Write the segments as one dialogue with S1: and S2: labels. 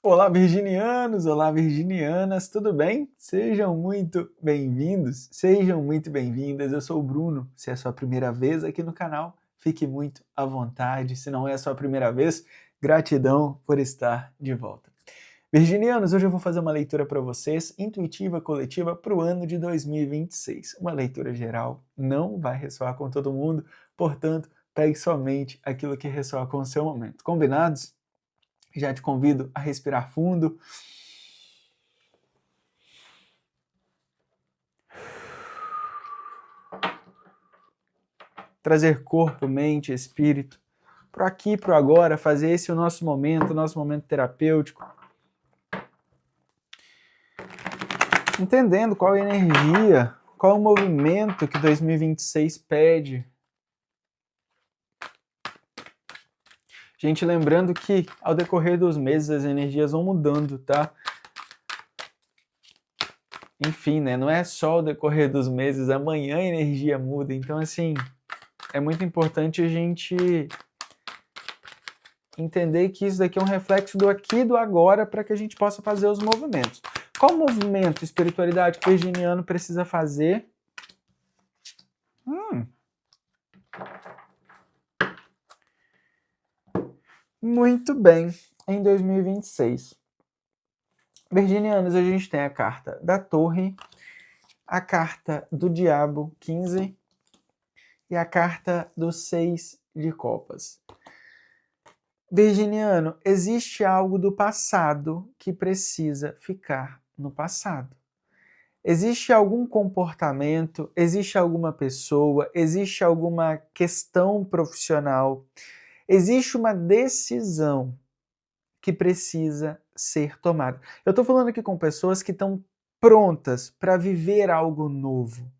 S1: Olá, virginianos! Olá, virginianas! Tudo bem? Sejam muito bem-vindos, sejam muito bem-vindas. Eu sou o Bruno. Se é a sua primeira vez aqui no canal, fique muito à vontade. Se não é a sua primeira vez, gratidão por estar de volta. Virginianos, hoje eu vou fazer uma leitura para vocês, intuitiva, coletiva, para o ano de 2026. Uma leitura geral, não vai ressoar com todo mundo, portanto, pegue somente aquilo que ressoa com o seu momento. Combinados? Já te convido a respirar fundo. Trazer corpo, mente, espírito para o aqui, para o agora, fazer esse o nosso momento terapêutico. Entendendo qual é a energia, qual é o movimento que 2026 pede. Gente, lembrando que ao decorrer dos meses as energias vão mudando, tá? Enfim, né? Não é só ao decorrer dos meses, amanhã a energia muda. Então, assim, é muito importante a gente entender que isso daqui é um reflexo do aqui e do agora para que a gente possa fazer os movimentos. Qual movimento, espiritualidade que o virginiano precisa fazer? Muito bem, em 2026. Virginianos, a gente tem a carta da Torre, a carta do Diabo, 15, e a carta do 6 de Copas. Virginiano, existe algo do passado que precisa ficar no passado. Existe algum comportamento, existe alguma pessoa, existe alguma questão profissional, existe uma decisão que precisa ser tomada. Eu estou falando aqui com pessoas que estão prontas para viver algo novo,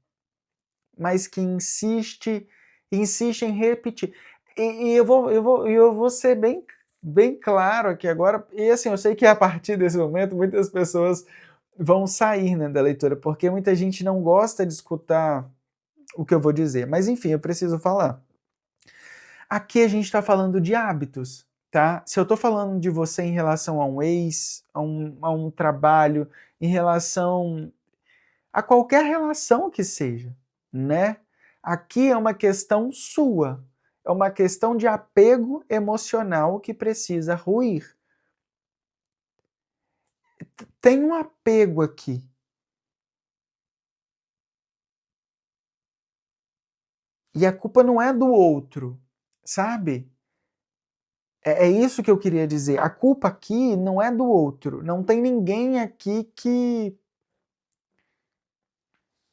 S1: mas que insiste em repetir. E eu vou ser bem claro aqui agora, e assim, eu sei que a partir desse momento muitas pessoas vão sair, né, da leitura, porque muita gente não gosta de escutar o que eu vou dizer, mas enfim, eu preciso falar. Aqui a gente está falando de hábitos, tá? Se eu estou falando de você em relação a um ex, a um trabalho, em relação a qualquer relação que seja, né? Aqui é uma questão sua, é uma questão de apego emocional que precisa ruir. Tem um apego aqui. E a culpa não é do outro, sabe? É isso que eu queria dizer. A culpa aqui não é do outro. Não tem ninguém aqui que.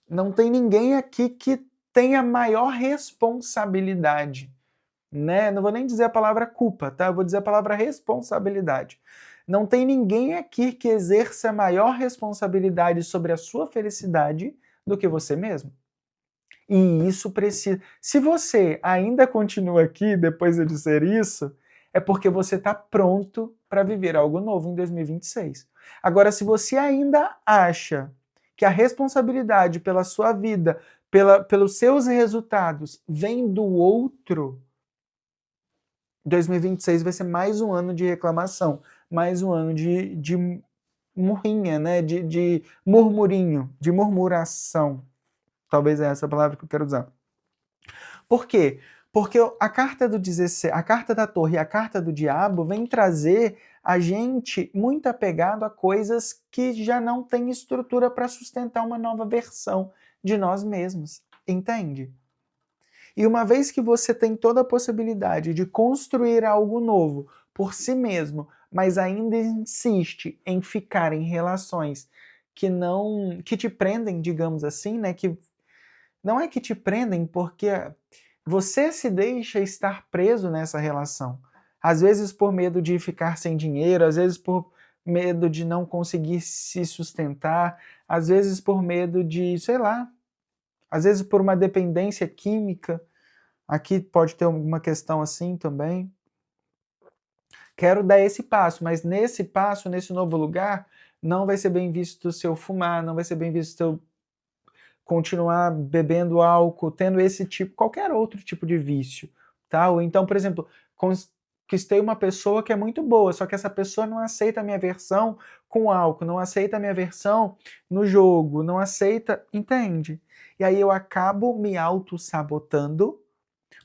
S1: Não tem ninguém aqui que tenha maior responsabilidade. Né? Não vou nem dizer a palavra culpa, tá? Eu vou dizer a palavra responsabilidade. Não tem ninguém aqui que exerça maior responsabilidade sobre a sua felicidade do que você mesmo. E isso precisa. Se você ainda continua aqui depois de dizer isso, é porque você está pronto para viver algo novo em 2026. Agora, se você ainda acha que a responsabilidade pela sua vida, pelos seus resultados, vem do outro, 2026 vai ser mais um ano de reclamação, mais um ano de murrinha, né? De murmurinho, de murmuração. Talvez é essa a palavra que eu quero usar. Por quê? Porque a carta do 16, a carta da Torre e a carta do Diabo vem trazer a gente muito apegado a coisas que já não têm estrutura para sustentar uma nova versão de nós mesmos. Entende? E uma vez que você tem toda a possibilidade de construir algo novo por si mesmo, mas ainda insiste em ficar em relações que te prendem, digamos assim, né? Que não é que te prendem porque você se deixa estar preso nessa relação. Às vezes por medo de ficar sem dinheiro, às vezes por medo de não conseguir se sustentar, às vezes por medo de, sei lá, às vezes por uma dependência química. Aqui pode ter alguma questão assim também. Quero dar esse passo, mas nesse passo, nesse novo lugar, não vai ser bem visto se eu fumar, não vai ser bem visto se eu continuar bebendo álcool, tendo esse tipo, qualquer outro tipo de vício, tá? Ou então, por exemplo, conquistei uma pessoa que é muito boa, só que essa pessoa não aceita a minha versão com álcool, não aceita a minha versão no jogo, não aceita, entende? E aí eu acabo me auto-sabotando,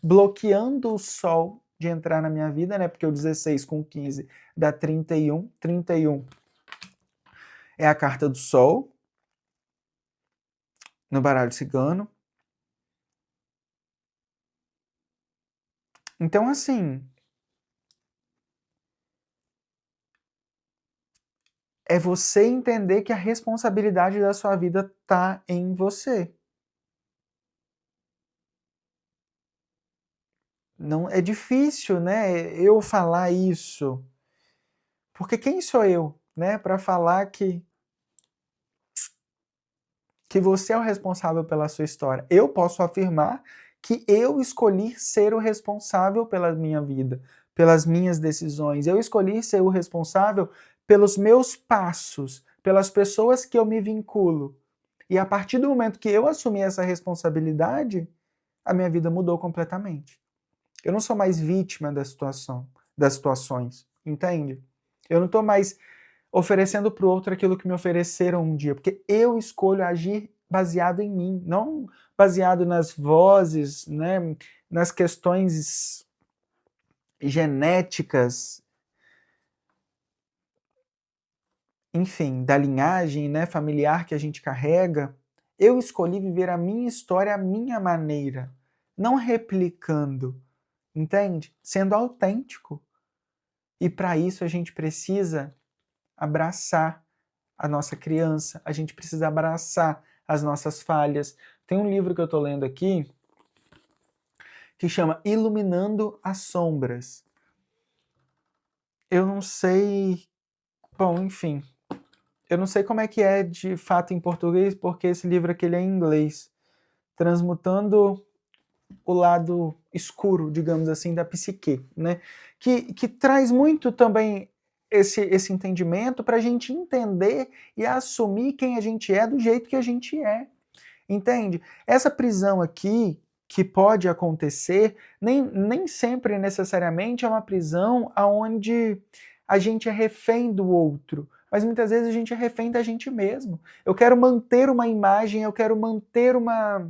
S1: bloqueando o sol de entrar na minha vida, né? Porque o 16 com 15 dá 31. 31 é a carta do sol no baralho cigano. Então, assim, é você entender que a responsabilidade da sua vida tá em você. Não é difícil, né, eu falar isso. Porque quem sou eu, né, para falar que você é o responsável pela sua história? Eu posso afirmar que eu escolhi ser o responsável pela minha vida, pelas minhas decisões. Eu escolhi ser o responsável pelos meus passos, pelas pessoas que eu me vinculo. E a partir do momento que eu assumi essa responsabilidade, a minha vida mudou completamente. Eu não sou mais vítima da situação, das situações, entende? Eu não estou mais oferecendo para o outro aquilo que me ofereceram um dia, porque eu escolho agir baseado em mim, não baseado nas vozes, né, nas questões genéticas, enfim, da linhagem, né, familiar que a gente carrega. Eu escolhi viver a minha história à minha maneira, não replicando, entende? Sendo autêntico. E para isso a gente precisa abraçar a nossa criança, a gente precisa abraçar as nossas falhas. Tem um livro que eu estou lendo aqui que chama Iluminando as Sombras. Eu não sei. Bom, enfim. Eu não sei como é que é de fato em português, porque esse livro aqui ele é em inglês. Transmutando o lado escuro, digamos assim, da psique, né? Que traz muito também esse entendimento para a gente entender e assumir quem a gente é do jeito que a gente é. Entende? Essa prisão aqui, que pode acontecer, nem sempre necessariamente é uma prisão onde a gente é refém do outro, mas muitas vezes a gente é refém da gente mesmo. Eu quero manter uma imagem, eu quero manter uma.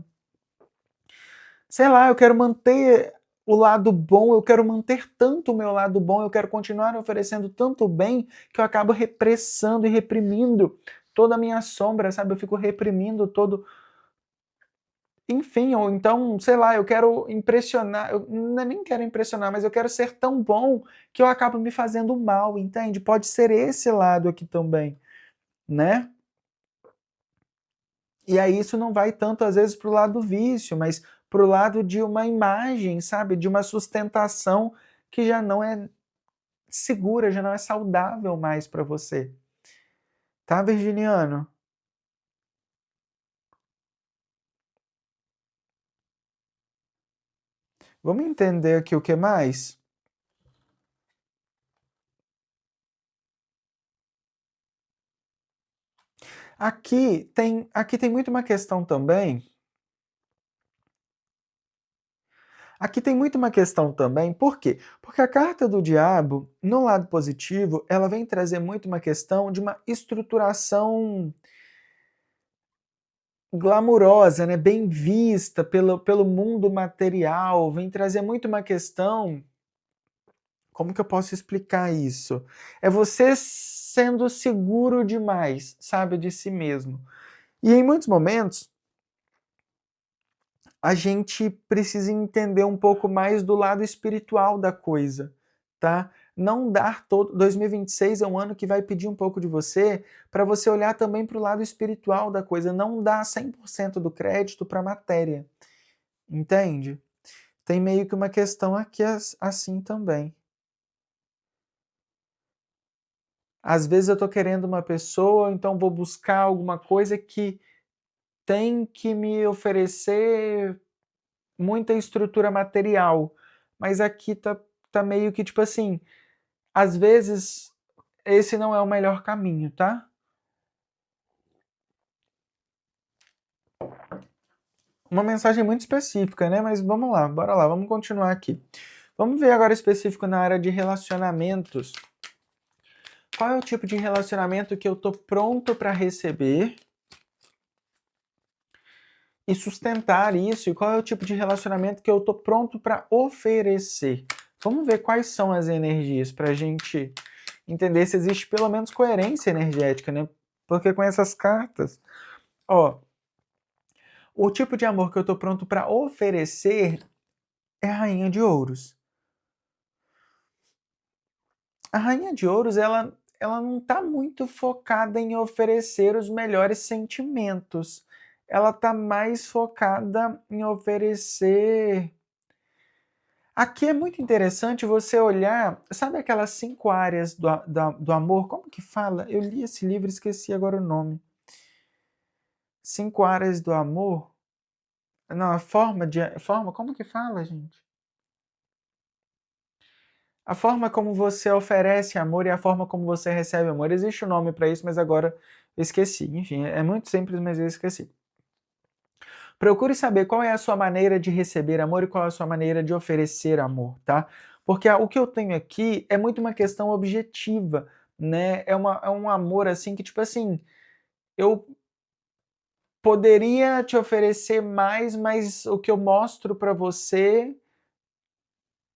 S1: Sei lá, eu quero manter o lado bom, eu quero manter tanto o meu lado bom, eu quero continuar oferecendo tanto bem que eu acabo repressando e reprimindo toda a minha sombra, sabe? Eu fico reprimindo todo. Enfim, ou então, sei lá, eu quero impressionar, eu nem quero impressionar, mas eu quero ser tão bom que eu acabo me fazendo mal, entende? Pode ser esse lado aqui também, né? E aí isso não vai tanto às vezes para o lado do vício, mas para o lado de uma imagem, sabe? De uma sustentação que já não é segura, já não é saudável mais para você. Tá, Virginiano? Vamos entender aqui o que mais? Aqui tem muito uma questão também. Aqui tem muito uma questão também, por quê? Porque a carta do diabo, no lado positivo, ela vem trazer muito uma questão de uma estruturação glamurosa, né? Bem vista pelo mundo material, vem trazer muito uma questão. Como que eu posso explicar isso? É você sendo seguro demais, sabe, de si mesmo. E em muitos momentos, a gente precisa entender um pouco mais do lado espiritual da coisa, tá? Não dar todo. 2026 é um ano que vai pedir um pouco de você para você olhar também para o lado espiritual da coisa, não dar 100% do crédito para a matéria, entende? Tem meio que uma questão aqui assim também. Às vezes eu estou querendo uma pessoa, então vou buscar alguma coisa que tem que me oferecer muita estrutura material. Mas aqui tá meio que tipo assim, às vezes esse não é o melhor caminho, tá? Uma mensagem muito específica, né? Mas vamos lá, bora lá, vamos continuar aqui. Vamos ver agora específico na área de relacionamentos. Qual é o tipo de relacionamento que eu tô pronto para receber e sustentar isso? E qual é o tipo de relacionamento que eu tô pronto para oferecer? Vamos ver quais são as energias para a gente entender se existe pelo menos coerência energética, né? Porque com essas cartas, ó, o tipo de amor que eu tô pronto para oferecer é a Rainha de Ouros. A Rainha de Ouros, ela não está muito focada em oferecer os melhores sentimentos. Ela está mais focada em oferecer. Aqui é muito interessante você olhar, sabe aquelas 5 áreas do amor? Como que fala? Eu li esse livro e esqueci agora o nome. 5 áreas do amor? Não, a forma, como que fala, gente? A forma como você oferece amor e a forma como você recebe amor. Existe um nome para isso, mas agora eu esqueci. Enfim, é muito simples, mas eu esqueci. Procure saber qual é a sua maneira de receber amor e qual é a sua maneira de oferecer amor, tá? Porque o que eu tenho aqui é muito uma questão objetiva, né? É um amor assim que, tipo assim, eu poderia te oferecer mais, mas o que eu mostro para você,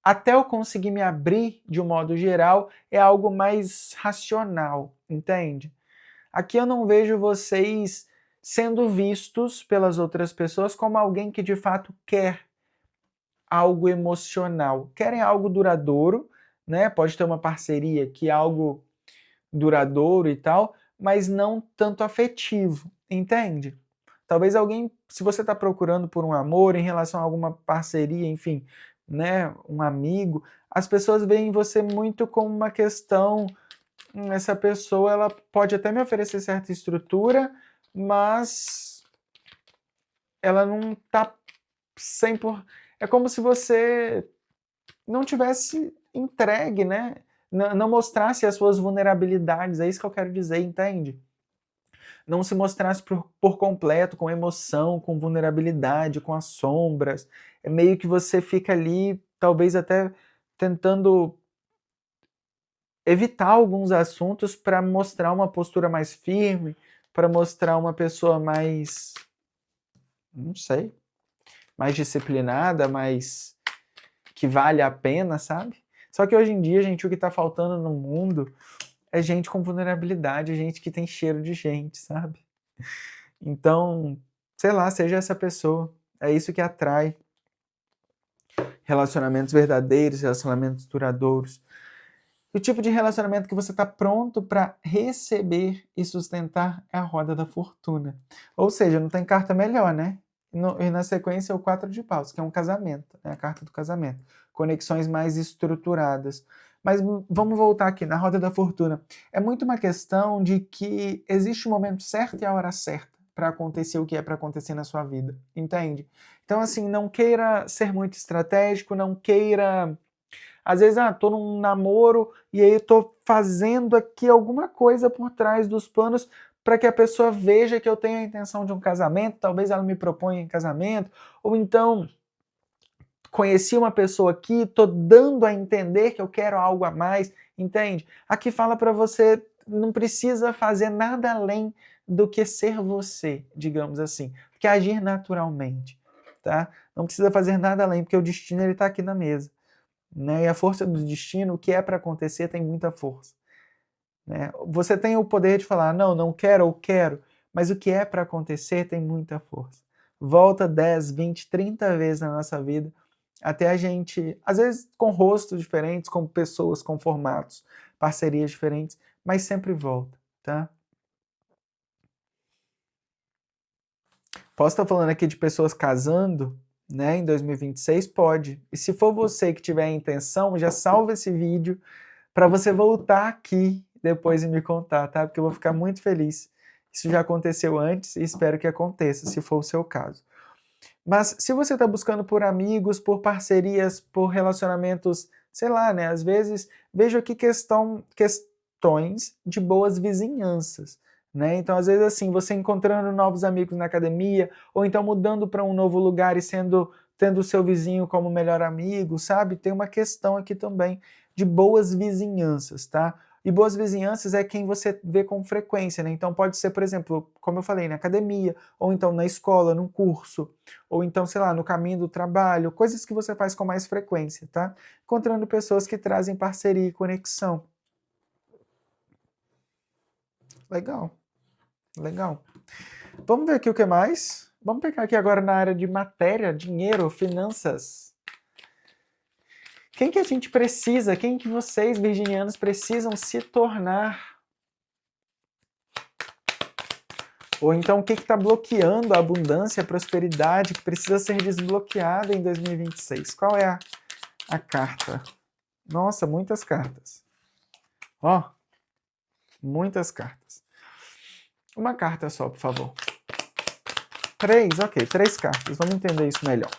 S1: até eu conseguir me abrir de um modo geral, é algo mais racional, entende? Aqui eu não vejo vocês sendo vistos pelas outras pessoas como alguém que de fato quer algo emocional. Querem algo duradouro, né? Pode ter uma parceria que é algo duradouro e tal, mas não tanto afetivo, entende? Talvez alguém, se você está procurando por um amor em relação a alguma parceria, enfim, né, um amigo, as pessoas veem você muito como uma questão, essa pessoa ela pode até me oferecer certa estrutura, mas ela não tá 100%. É como se você não tivesse entregue, né? Não mostrasse as suas vulnerabilidades, é isso que eu quero dizer, entende? Não se mostrasse por completo, com emoção, com vulnerabilidade, com as sombras. É meio que você fica ali, talvez até tentando evitar alguns assuntos para mostrar uma postura mais firme, para mostrar uma pessoa mais, não sei, mais disciplinada, mais que vale a pena, sabe? Só que hoje em dia, gente, o que tá faltando no mundo é gente com vulnerabilidade, gente que tem cheiro de gente, sabe? Então, sei lá, seja essa pessoa. É isso que atrai relacionamentos verdadeiros, relacionamentos duradouros. E o tipo de relacionamento que você está pronto para receber e sustentar é a roda da fortuna. Ou seja, não tem carta melhor, né? E na sequência é o 4 de paus, que é um casamento, é a carta do casamento. Conexões mais estruturadas. Mas vamos voltar aqui na roda da fortuna. É muito uma questão de que existe o momento certo e a hora certa para acontecer o que é para acontecer na sua vida, entende? Então, assim, não queira ser muito estratégico, não queira. Às vezes, tô num namoro e aí eu tô fazendo aqui alguma coisa por trás dos planos para que a pessoa veja que eu tenho a intenção de um casamento, talvez ela me proponha em casamento, ou então conheci uma pessoa aqui, tô dando a entender que eu quero algo a mais, entende? Aqui fala para você, não precisa fazer nada além do que ser você, digamos assim, que agir naturalmente, tá? Não precisa fazer nada além, porque o destino ele tá aqui na mesa. Né? E a força do destino, o que é para acontecer, tem muita força. Né? Você tem o poder de falar, não, não quero ou quero, mas o que é para acontecer tem muita força. Volta 10, 20, 30 vezes na nossa vida, até a gente, às vezes com rostos diferentes, com pessoas, com formatos, parcerias diferentes, mas sempre volta, tá? Posso estar falando aqui de pessoas casando, né, em 2026? Pode. E se for você que tiver a intenção, já salva esse vídeo para você voltar aqui depois e me contar, tá? Porque eu vou ficar muito feliz. Isso já aconteceu antes e espero que aconteça, se for o seu caso. Mas se você está buscando por amigos, por parcerias, por relacionamentos, sei lá, né? Às vezes vejo aqui questões de boas vizinhanças. Né? Então, às vezes, assim, você encontrando novos amigos na academia, ou então mudando para um novo lugar e tendo o seu vizinho como melhor amigo, sabe? Tem uma questão aqui também de boas vizinhanças, tá? E boas vizinhanças é quem você vê com frequência, né? Então pode ser, por exemplo, como eu falei, na academia, ou então na escola, num curso, ou então, sei lá, no caminho do trabalho, coisas que você faz com mais frequência, tá? Encontrando pessoas que trazem parceria e conexão. Legal, legal. Vamos ver aqui o que mais? Vamos pegar aqui agora na área de matéria, dinheiro, finanças. Quem que a gente precisa, quem que vocês, virginianos, precisam se tornar? Ou então o que está bloqueando a abundância, a prosperidade, que precisa ser desbloqueada em 2026? Qual é a carta? Nossa, muitas cartas. Ó, muitas cartas. Uma carta só, por favor. 3, ok, 3 cartas. Vamos entender isso melhor.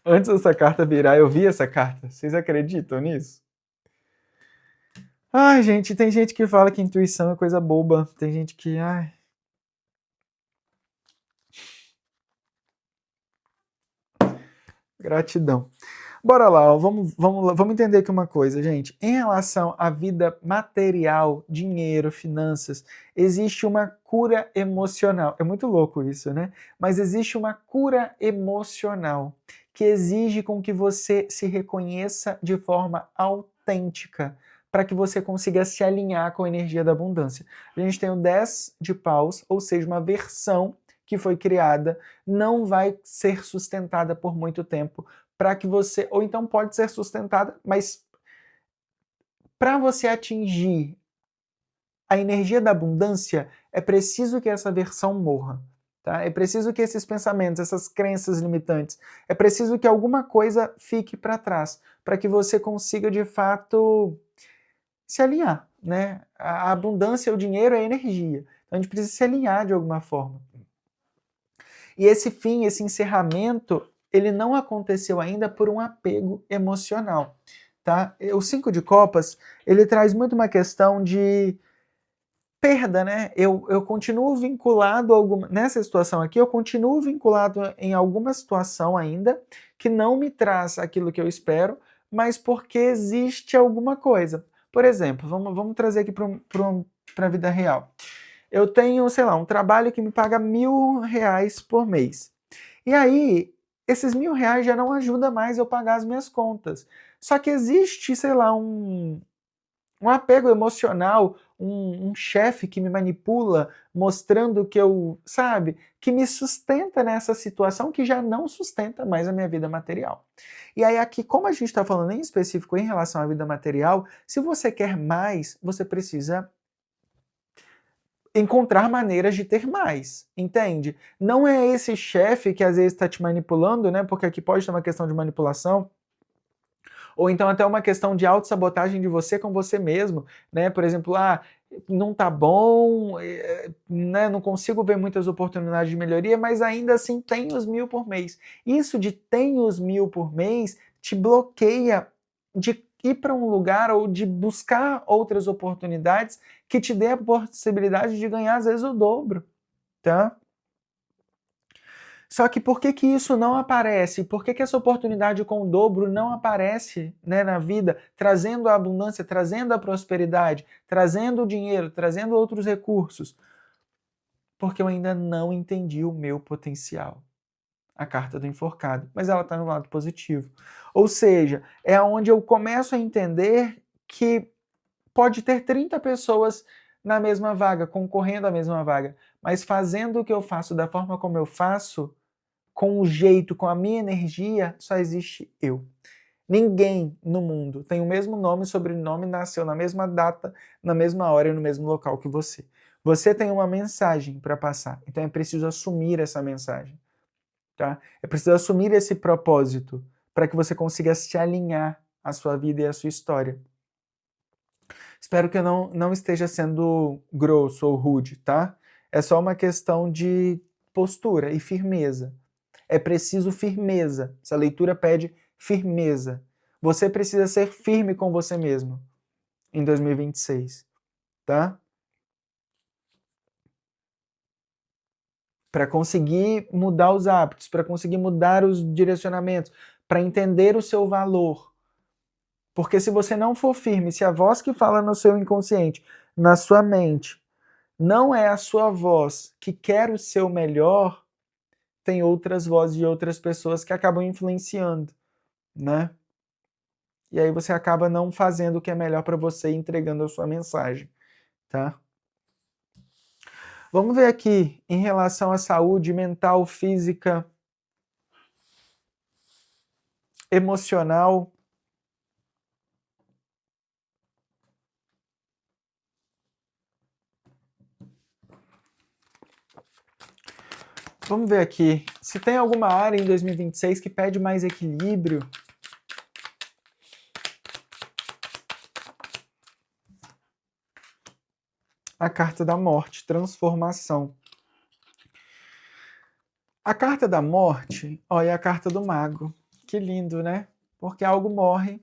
S1: Antes dessa carta virar, eu vi essa carta. Vocês acreditam nisso? Ai, gente, tem gente que fala que intuição é coisa boba. Tem gente que, ai... Gratidão. Bora lá, ó, vamos entender aqui uma coisa, gente. Em relação à vida material, dinheiro, finanças, existe uma cura emocional. É muito louco isso, né? Mas existe uma cura emocional que exige com que você se reconheça de forma autêntica, para que você consiga se alinhar com a energia da abundância. A gente tem o 10 de paus, ou seja, uma versão que foi criada, não vai ser sustentada por muito tempo, para que você, ou então pode ser sustentada, mas para você atingir a energia da abundância, é preciso que essa versão morra. Tá? É preciso que esses pensamentos, essas crenças limitantes, é preciso que alguma coisa fique para trás, para que você consiga de fato se alinhar. Né? A abundância, o dinheiro é energia. Então a gente precisa se alinhar de alguma forma. E esse fim, esse encerramento, ele não aconteceu ainda por um apego emocional, tá? O 5 de copas, ele traz muito uma questão de perda, né? Eu continuo vinculado a alguma... Nessa situação aqui, eu continuo vinculado em alguma situação ainda que não me traz aquilo que eu espero, mas porque existe alguma coisa. Por exemplo, vamos trazer aqui para a vida real. Eu tenho, sei lá, um trabalho que me paga R$1.000 por mês. E aí, esses R$1.000 já não ajuda mais eu pagar as minhas contas. Só que existe, sei lá, um apego emocional, um chefe que me manipula, mostrando que eu, sabe, que me sustenta nessa situação que já não sustenta mais a minha vida material. E aí aqui, como a gente está falando em específico em relação à vida material, se você quer mais, você precisa encontrar maneiras de ter mais, entende? Não é esse chefe que às vezes está te manipulando, né? Porque aqui pode ter uma questão de manipulação, ou então até uma questão de autossabotagem de você com você mesmo, né? Por exemplo, não tá bom, né? Não consigo ver muitas oportunidades de melhoria, mas ainda assim tem os 1.000 por mês. Isso de tem os 1.000 por mês te bloqueia de ir para um lugar ou de buscar outras oportunidades que te dê a possibilidade de ganhar às vezes o dobro, tá? Só que por que que isso não aparece? Por que que essa oportunidade com o dobro não aparece, né, na vida, trazendo a abundância, trazendo a prosperidade, trazendo o dinheiro, trazendo outros recursos? Porque eu ainda não entendi o meu potencial. A carta do enforcado, mas ela está no lado positivo. Ou seja, é onde eu começo a entender que pode ter 30 pessoas na mesma vaga, concorrendo à mesma vaga, mas fazendo o que eu faço da forma como eu faço, com o jeito, com a minha energia, só existe eu. Ninguém no mundo tem o mesmo nome e sobrenome, nasceu na mesma data, na mesma hora e no mesmo local que você. Você tem uma mensagem para passar, então é preciso assumir essa mensagem. Tá? É preciso assumir esse propósito para que você consiga se alinhar à sua vida e à sua história. Espero que eu não esteja sendo grosso ou rude, tá? É só uma questão de postura e firmeza. É preciso firmeza. Essa leitura pede firmeza. Você precisa ser firme com você mesmo em 2026, tá? para conseguir mudar os hábitos, para conseguir mudar os direcionamentos, para entender o seu valor. Porque se você não for firme, se a voz que fala no seu inconsciente, na sua mente, não é a sua voz que quer o seu melhor, tem outras vozes de outras pessoas que acabam influenciando, né? E aí você acaba não fazendo o que é melhor para você e entregando a sua mensagem, tá? Vamos ver aqui em relação à saúde mental, física, emocional. Vamos ver aqui se tem alguma área em 2026 que pede mais equilíbrio. A carta da morte, transformação. A carta da morte, olha, é a carta do mago. Que lindo, né? Porque algo morre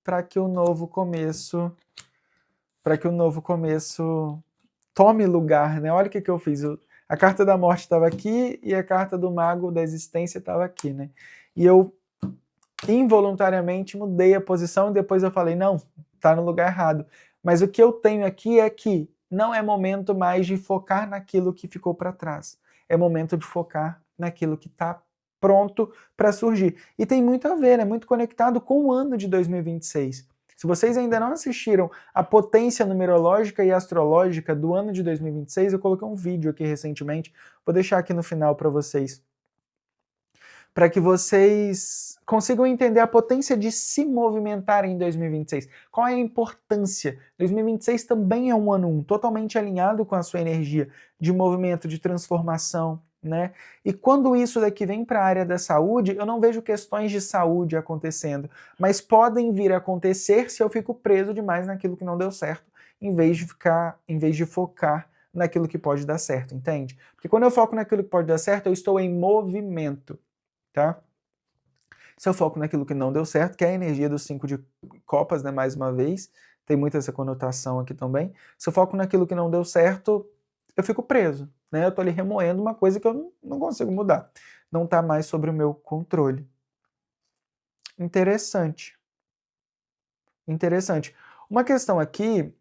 S1: para que o novo começo, tome lugar, né? Olha o que eu fiz. A carta da morte estava aqui e a carta do mago da existência estava aqui, né? E eu involuntariamente mudei a posição e depois eu falei, não, tá no lugar errado. Mas o que eu tenho aqui é que não é momento mais de focar naquilo que ficou para trás. É momento de focar naquilo que está pronto para surgir. E tem muito a ver, é muito conectado com o ano de 2026. Se vocês ainda não assistiram a potência numerológica e astrológica do ano de 2026, eu coloquei um vídeo aqui recentemente, vou deixar aqui no final para vocês, para que vocês consigam entender a potência de se movimentar em 2026. Qual é a importância? 2026 também é um ano 1, totalmente alinhado com a sua energia de movimento, de transformação, né? E quando isso daqui vem para a área da saúde, eu não vejo questões de saúde acontecendo, mas podem vir a acontecer se eu fico preso demais naquilo que não deu certo, em vez de focar naquilo que pode dar certo, entende? Porque quando eu foco naquilo que pode dar certo, eu estou em movimento. Tá? Se eu foco naquilo que não deu certo, que é a energia dos 5 de copas, né, mais uma vez, tem muita essa conotação aqui também. Se eu foco naquilo que não deu certo, eu fico preso, né? Eu tô ali remoendo uma coisa que eu não consigo mudar. Não tá mais sobre o meu controle. Interessante. Interessante. Uma questão aqui,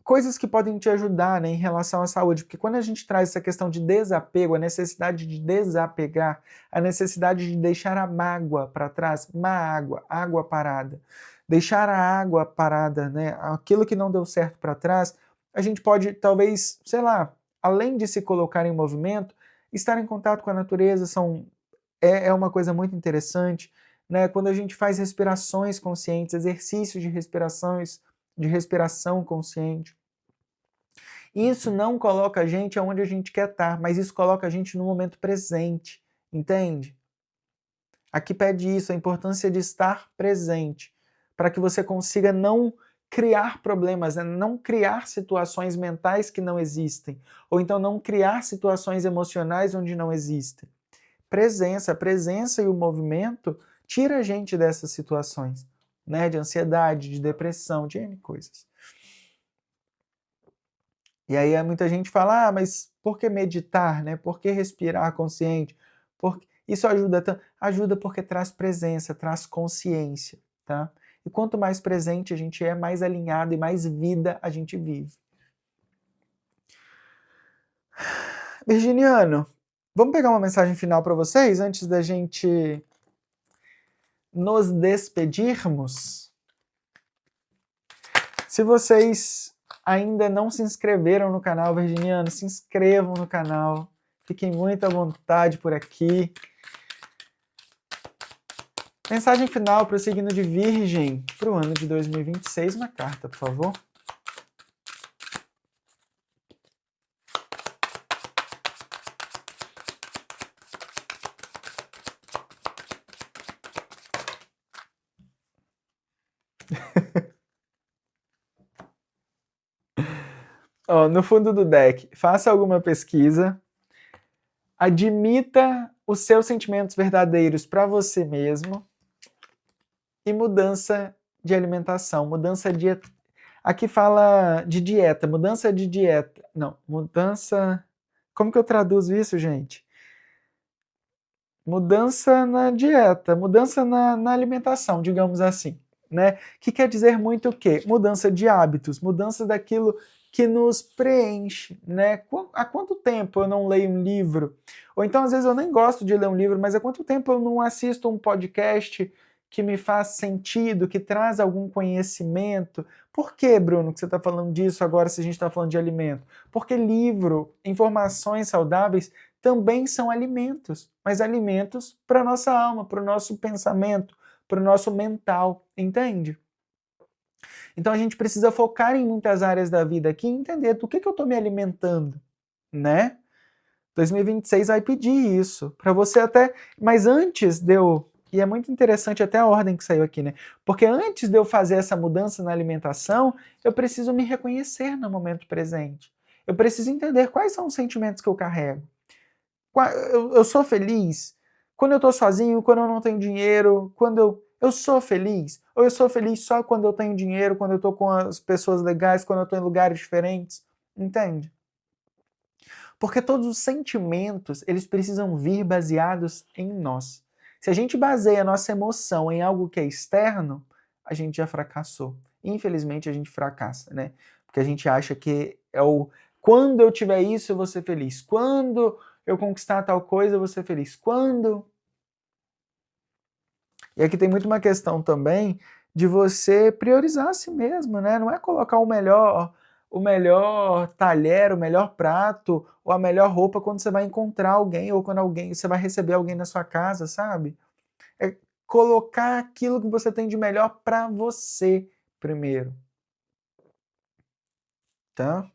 S1: coisas que podem te ajudar, né, em relação à saúde, porque quando a gente traz essa questão de desapego, a necessidade de desapegar, a necessidade de deixar a mágoa para trás, água parada, deixar a água parada, né, aquilo que não deu certo para trás, a gente pode talvez, sei lá, além de se colocar em movimento, estar em contato com a natureza é uma coisa muito interessante, né, quando a gente faz respirações conscientes, exercícios de respiração consciente. Isso não coloca a gente aonde a gente quer estar, mas isso coloca a gente no momento presente, entende? Aqui pede isso, a importância de estar presente, para que você consiga não criar problemas, né? Não criar situações mentais que não existem, ou então não criar situações emocionais onde não existem. A presença e o movimento tira a gente dessas situações, né? De ansiedade, de depressão, de N coisas. E aí muita gente fala, mas por que meditar, né? Por que respirar consciente? Isso ajuda, ajuda porque traz presença, traz consciência, tá? E quanto mais presente a gente é, mais alinhado e mais vida a gente vive. Virginiano, vamos pegar uma mensagem final para vocês antes da gente nos despedirmos? Se vocês ainda não se inscreveram no canal Virginiano, se inscrevam no canal. Fiquem muito à vontade por aqui. Mensagem final para o signo de Virgem para o ano de 2026. Uma carta, por favor. No fundo do deck, faça alguma pesquisa. Admita os seus sentimentos verdadeiros para você mesmo. E mudança de alimentação, mudança de... Aqui fala de dieta, mudança de dieta. Não, mudança Como que eu traduzo isso, gente? Mudança na dieta, mudança na alimentação, digamos assim, né? Que quer dizer muito o quê? Mudança de hábitos, mudança daquilo que nos preenche, né? Há quanto tempo eu não leio um livro? Ou então, às vezes, eu nem gosto de ler um livro, mas há quanto tempo eu não assisto um podcast que me faz sentido, que traz algum conhecimento? Por que, Bruno, que você está falando disso agora se a gente está falando de alimento? Porque livro, informações saudáveis, também são alimentos, mas alimentos para a nossa alma, para o nosso pensamento, para o nosso mental, entende? Então a gente precisa focar em muitas áreas da vida aqui e entender do que eu estou me alimentando, né? 2026 vai pedir isso, para você até... Mas antes de eu... E é muito interessante até a ordem que saiu aqui, né? Porque antes de eu fazer essa mudança na alimentação, eu preciso me reconhecer no momento presente. Eu preciso entender quais são os sentimentos que eu carrego. Eu sou feliz quando eu estou sozinho, quando eu não tenho dinheiro, quando eu sou feliz? Ou eu sou feliz só quando eu tenho dinheiro, quando eu estou com as pessoas legais, quando eu estou em lugares diferentes? Entende? Porque todos os sentimentos, eles precisam vir baseados em nós. Se a gente baseia a nossa emoção em algo que é externo, a gente já fracassou. Infelizmente, a gente fracassa, né? Porque a gente acha que é o... Quando eu tiver isso, eu vou ser feliz. Quando eu conquistar tal coisa, eu vou ser feliz. Quando... E aqui tem muito uma questão também de você priorizar a si mesmo, né? Não é colocar o melhor talher, o melhor prato, ou a melhor roupa quando você vai encontrar alguém, ou quando você vai receber alguém na sua casa, sabe? É colocar aquilo que você tem de melhor para você primeiro, tá?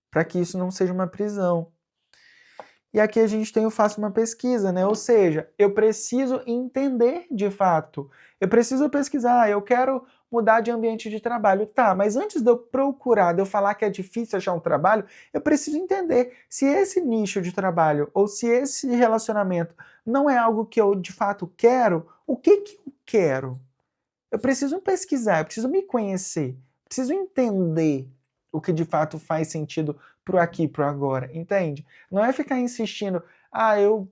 S1: Para que isso não seja uma prisão. E aqui a gente tem o faço uma pesquisa, né? Ou seja, eu preciso entender de fato. Eu preciso pesquisar, eu quero mudar de ambiente de trabalho. Tá, mas antes de eu procurar, de eu falar que é difícil achar um trabalho, eu preciso entender se esse nicho de trabalho ou se esse relacionamento não é algo que eu de fato quero, o que eu quero? Eu preciso pesquisar, eu preciso me conhecer, preciso entender o que de fato faz sentido pro aqui e pro agora, entende? Não é ficar insistindo, eu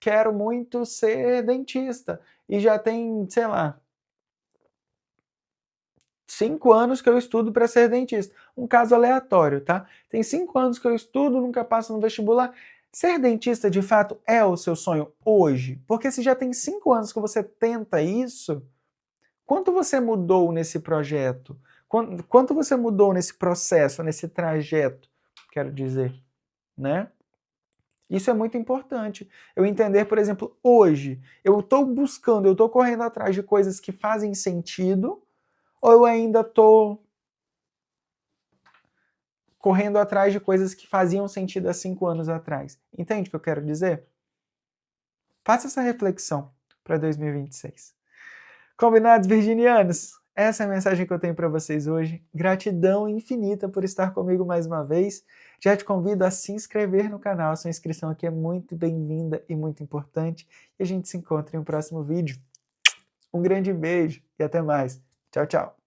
S1: quero muito ser dentista e já tem, sei lá, 5 anos que eu estudo para ser dentista. Um caso aleatório, tá? Tem 5 anos que eu estudo, nunca passo no vestibular. Ser dentista de fato é o seu sonho hoje? Porque se já tem 5 anos que você tenta isso, quanto você mudou nesse projeto? Quanto você mudou nesse processo, nesse trajeto, quero dizer, né? Isso é muito importante. Eu entender, por exemplo, hoje, eu estou buscando, eu estou correndo atrás de coisas que fazem sentido, ou eu ainda estou correndo atrás de coisas que faziam sentido há 5 anos atrás? Entende o que eu quero dizer? Faça essa reflexão para 2026. Combinados, virginianos? Essa é a mensagem que eu tenho para vocês hoje. Gratidão infinita por estar comigo mais uma vez. Já te convido a se inscrever no canal. Sua inscrição aqui é muito bem-vinda e muito importante. E a gente se encontra em um próximo vídeo. Um grande beijo e até mais. Tchau, tchau.